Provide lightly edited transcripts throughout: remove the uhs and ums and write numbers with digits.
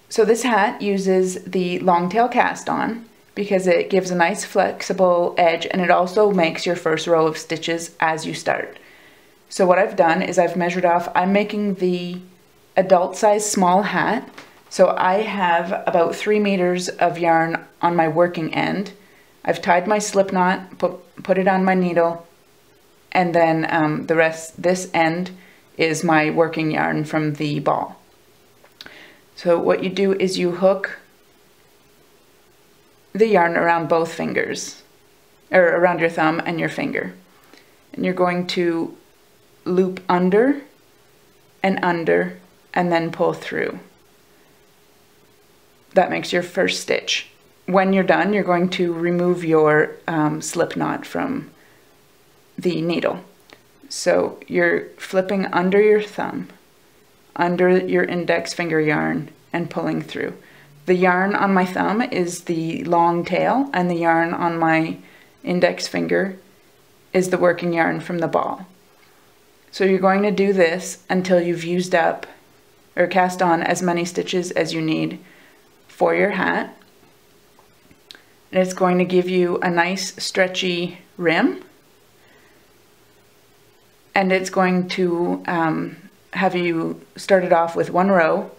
So this hat uses the long tail cast on because it gives a nice flexible edge, and it also makes your first row of stitches as you start. So what I've done is I've measured off, I'm making the adult size small hat. So I have about 3 meters of yarn on my working end. I've tied my slip knot, put it on my needle, and then the rest, this end is my working yarn from the ball. So what you do is you hook the yarn around both fingers, or around your thumb and your finger. And you're going to loop under, and then pull through. That makes your first stitch. When you're done, you're going to remove your slip knot from the needle. So you're flipping under your thumb, under your index finger yarn, and pulling through. The yarn on my thumb is the long tail, and the yarn on my index finger is the working yarn from the ball. So you're going to do this until you've used up or cast on as many stitches as you need for your hat. And it's going to give you a nice stretchy rim, and it's going to have you started off with 1 row,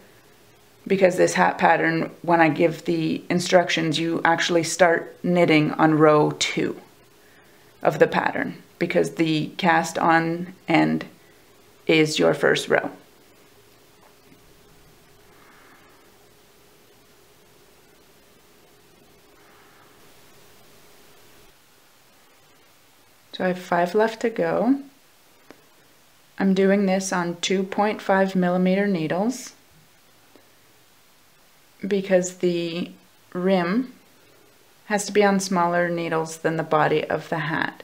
because this hat pattern, when I give the instructions, you actually start knitting on row 2 of the pattern, because the cast on end is your first row. So I have 5 left to go. I'm doing this on 2.5 millimeter needles because the rim has to be on smaller needles than the body of the hat.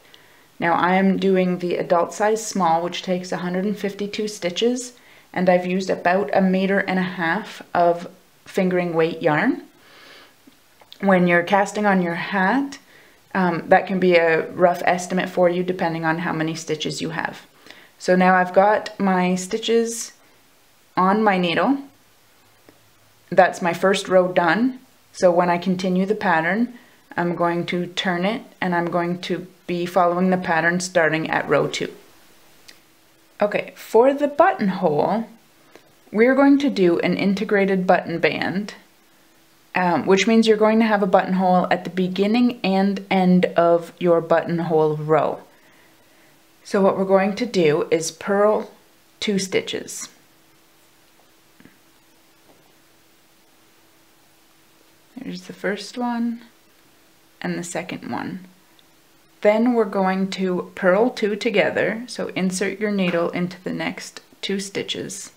Now I am doing the adult size small, which takes 152 stitches, and I've used about 1.5 meters of fingering weight yarn. When you're casting on your hat, that can be a rough estimate for you depending on how many stitches you have. So now I've got my stitches on my needle. That's my first row done. So when I continue the pattern, I'm going to turn it, and I'm going to be following the pattern starting at row 2. Okay, for the buttonhole, we're going to do an integrated button band, which means you're going to have a buttonhole at the beginning and end of your buttonhole row. So what we're going to do is purl 2 stitches. Here's the first one and the second one. Then we're going to purl 2 together, so insert your needle into the next 2 stitches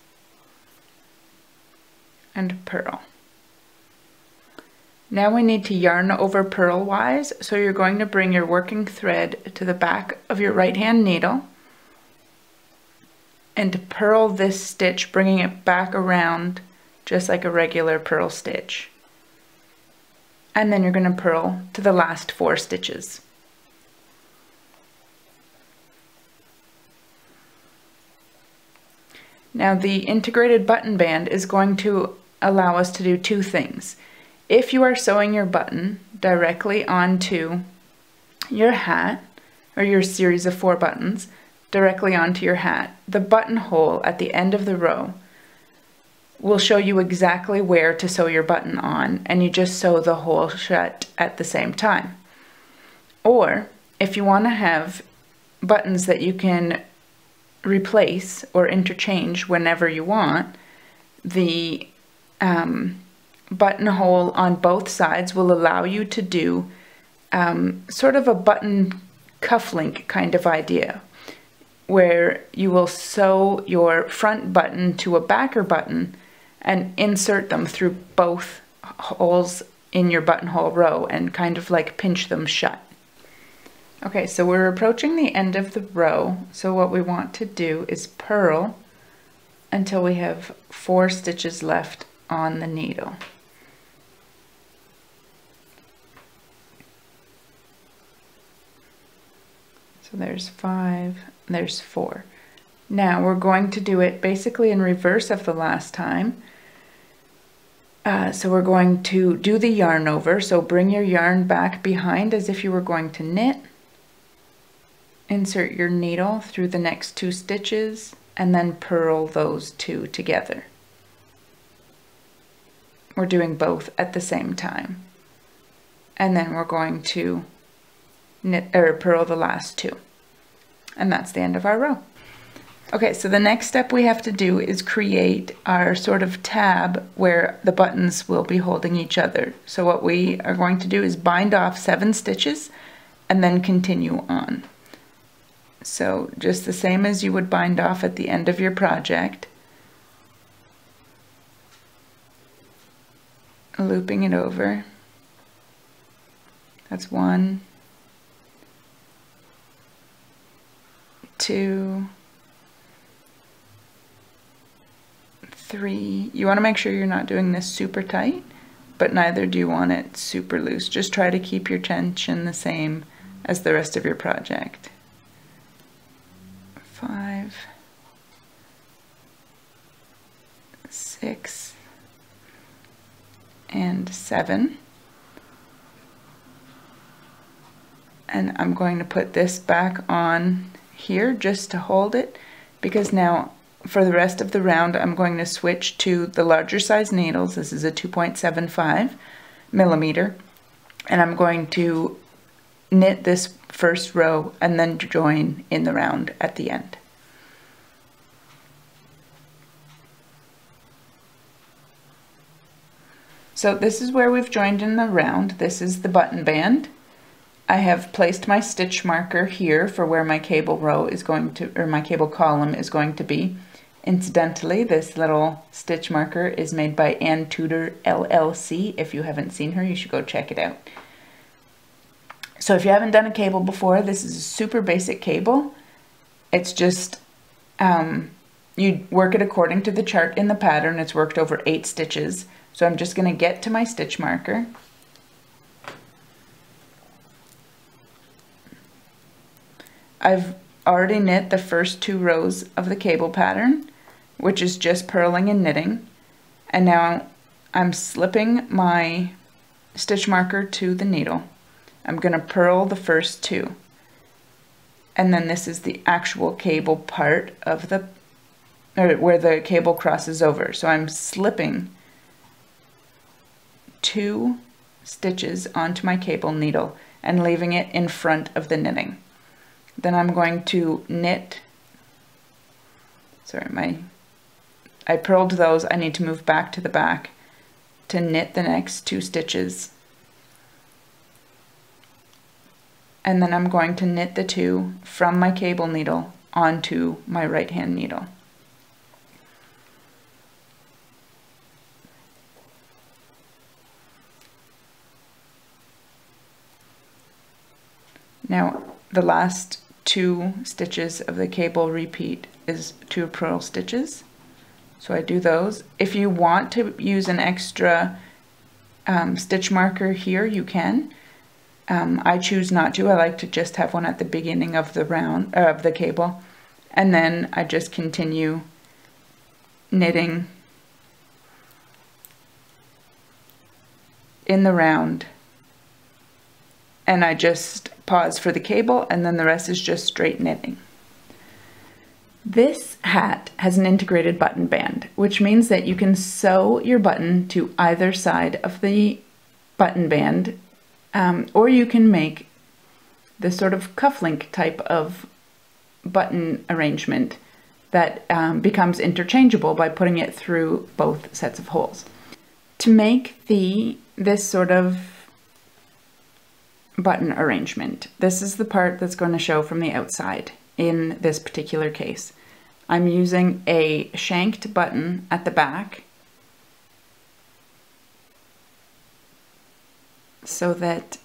and purl. Now we need to yarn over purlwise, so you're going to bring your working thread to the back of your right hand needle and purl this stitch, bringing it back around just like a regular purl stitch. And then you're going to purl to the last 4 stitches. Now the integrated button band is going to allow us to do 2 things. If you are sewing your button directly onto your hat, or your series of 4 buttons directly onto your hat, the buttonhole at the end of the row will show you exactly where to sew your button on, and you just sew the hole shut at the same time. Or if you want to have buttons that you can replace or interchange whenever you want, the buttonhole on both sides will allow you to do sort of a button cufflink kind of idea, where you will sew your front button to a backer button and insert them through both holes in your buttonhole row and kind of like pinch them shut. Okay, so we're approaching the end of the row, so what we want to do is purl until we have 4 stitches left on the needle. So there's 5, there's 4. Now we're going to do it basically in reverse of the last time. So we're going to do the yarn over. So bring your yarn back behind as if you were going to knit. Insert your needle through the next 2 stitches and then purl those 2 together. We're doing both at the same time. And then we're going to knit or purl the last 2. And that's the end of our row. Okay, so the next step we have to do is create our sort of tab where the buttons will be holding each other. So what we are going to do is bind off 7 stitches and then continue on. So just the same as you would bind off at the end of your project, looping it over. That's 1, 2, 3. You want to make sure you're not doing this super tight, but neither do you want it super loose. Just try to keep your tension the same as the rest of your project. 5, 6, and 7. And I'm going to put this back on here just to hold it, because now for the rest of the round I'm going to switch to the larger size needles. This is a 2.75 millimeter, and I'm going to knit this first row and then join in the round at the end. So this is where we've joined in the round. This is the button band. I have placed my stitch marker here for where my cable row is going to, or my cable column is going to be. Incidentally, this little stitch marker is made by Ann Tudor LLC. If you haven't seen her, you should go check it out. So if you haven't done a cable before, this is a super basic cable. It's just, you work it according to the chart in the pattern. It's worked over 8 stitches. So I'm just going to get to my stitch marker. I've already knit the first 2 rows of the cable pattern, which is just purling and knitting. And now I'm slipping my stitch marker to the needle. I'm going to purl the first 2. And then this is the actual cable part of the, or where the cable crosses over. So I'm slipping 2 stitches onto my cable needle and leaving it in front of the knitting. Then I'm going to knit, I purled those. I need to move back to the back to knit the next 2 stitches. And then I'm going to knit the 2 from my cable needle onto my right hand needle. Now the last 2 stitches of the cable repeat is 2 purl stitches. So I do those. If you want to use an extra stitch marker here, you can. I choose not to. I like to just have one at the beginning of the round of the cable, and then I just continue knitting in the round, and I just pause for the cable, and then the rest is just straight knitting. This hat has an integrated button band, which means that you can sew your button to either side of the button band, or you can make this sort of cufflink type of button arrangement that becomes interchangeable by putting it through both sets of holes. To make this sort of button arrangement, this is the part that's going to show from the outside in this particular case. I'm using a shanked button at the back so that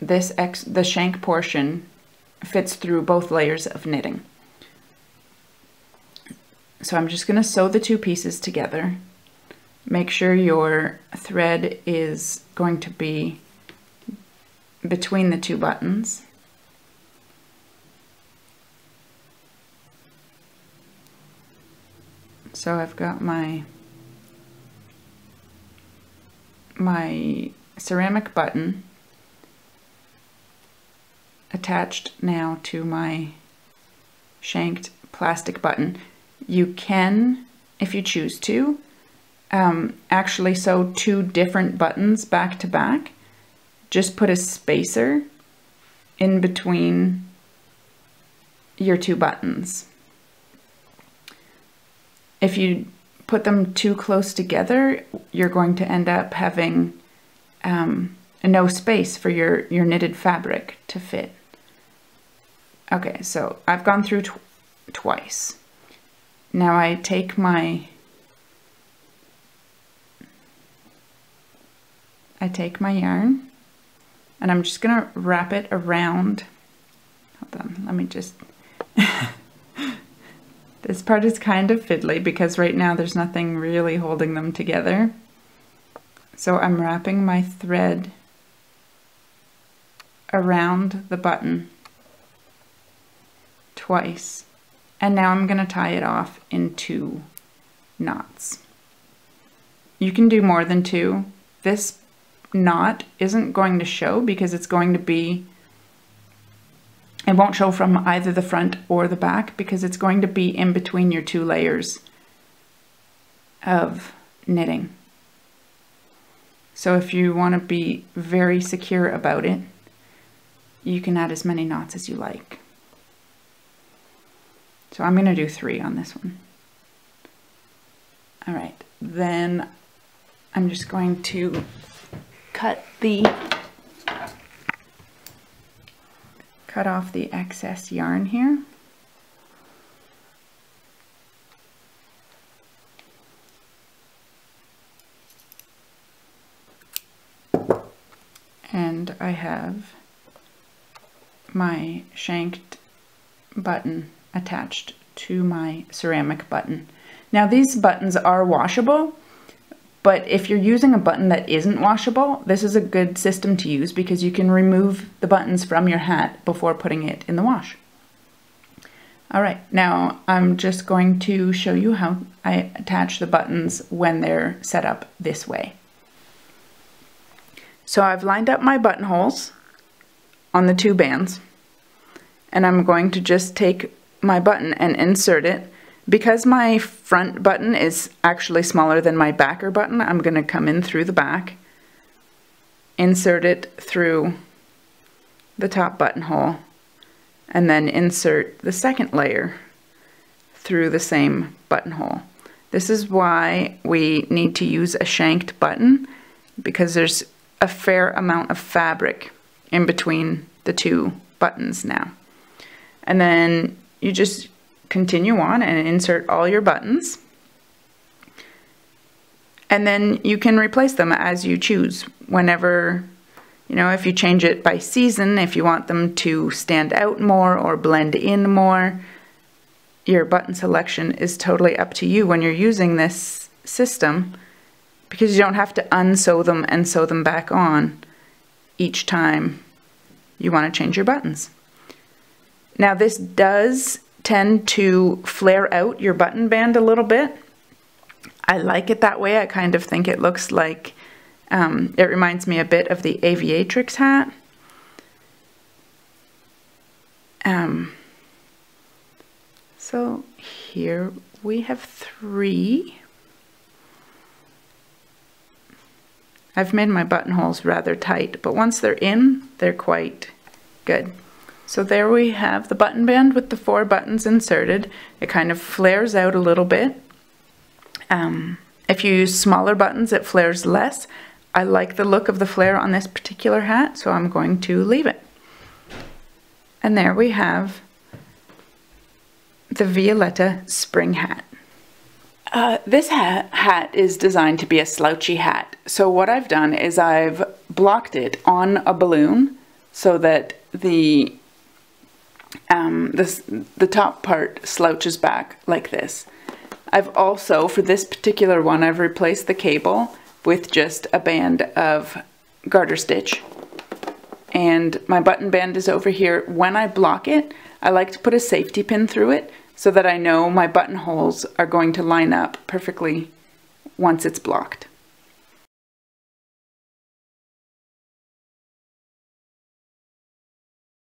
the shank portion fits through both layers of knitting. So I'm just going to sew the 2 pieces together. Make sure your thread is going to be between the 2 buttons. So I've got my my ceramic button attached now to my shanked plastic button. You can, if you choose to, actually sew two different buttons back to back. Just put a spacer in between your two buttons. If you put them too close together, you're going to end up having no space for your knitted fabric to fit. Okay, so I've gone through twice. Now I take my yarn and I'm just gonna wrap it around. Hold on, let me just this part is kind of fiddly because right now there's nothing really holding them together. So I'm wrapping my thread around the button twice, and now I'm going to tie it off in 2 knots. You can do more than 2. This knot isn't going to show because it's going to be, it won't show from either the front or the back because it's going to be in between your 2 layers of knitting. So if you want to be very secure about it, you can add as many knots as you like. So I'm going to do 3 on this one. All right, then I'm just going to cut off the excess yarn here. And I have my shanked button attached to my ceramic button. Now these buttons are washable, but if you're using a button that isn't washable, this is a good system to use because you can remove the buttons from your hat before putting it in the wash. All right, now I'm just going to show you how I attach the buttons when they're set up this way. So I've lined up my buttonholes on the 2 bands, and I'm going to just take my button and insert it. Because my front button is actually smaller than my backer button, I'm going to come in through the back, insert it through the top buttonhole, and then insert the second layer through the same buttonhole. This is why we need to use a shanked button, because there's a fair amount of fabric in between the 2 buttons now. And then you just continue on and insert all your buttons. And then you can replace them as you choose whenever, you know, if you change it by season, if you want them to stand out more or blend in more, your button selection is totally up to you when you're using this system, because you don't have to unsew them and sew them back on each time you want to change your buttons. Now this does tend to flare out your button band a little bit. I like it that way. I kind of think it looks like, it reminds me a bit of the aviatrix hat. So here we have 3. I've made my buttonholes rather tight, but once they're in, they're quite good. So there we have the button band with the 4 buttons inserted. It kind of flares out a little bit. If you use smaller buttons, it flares less. I like the look of the flare on this particular hat, so I'm going to leave it. And there we have the Violetta spring hat. This hat is designed to be a slouchy hat. So what I've done is I've blocked it on a balloon so that the top part slouches back like this. I've also, for this particular one, I've replaced the cable with just a band of garter stitch. And my button band is over here. When I block it, I like to put a safety pin through it so that I know my buttonholes are going to line up perfectly once it's blocked.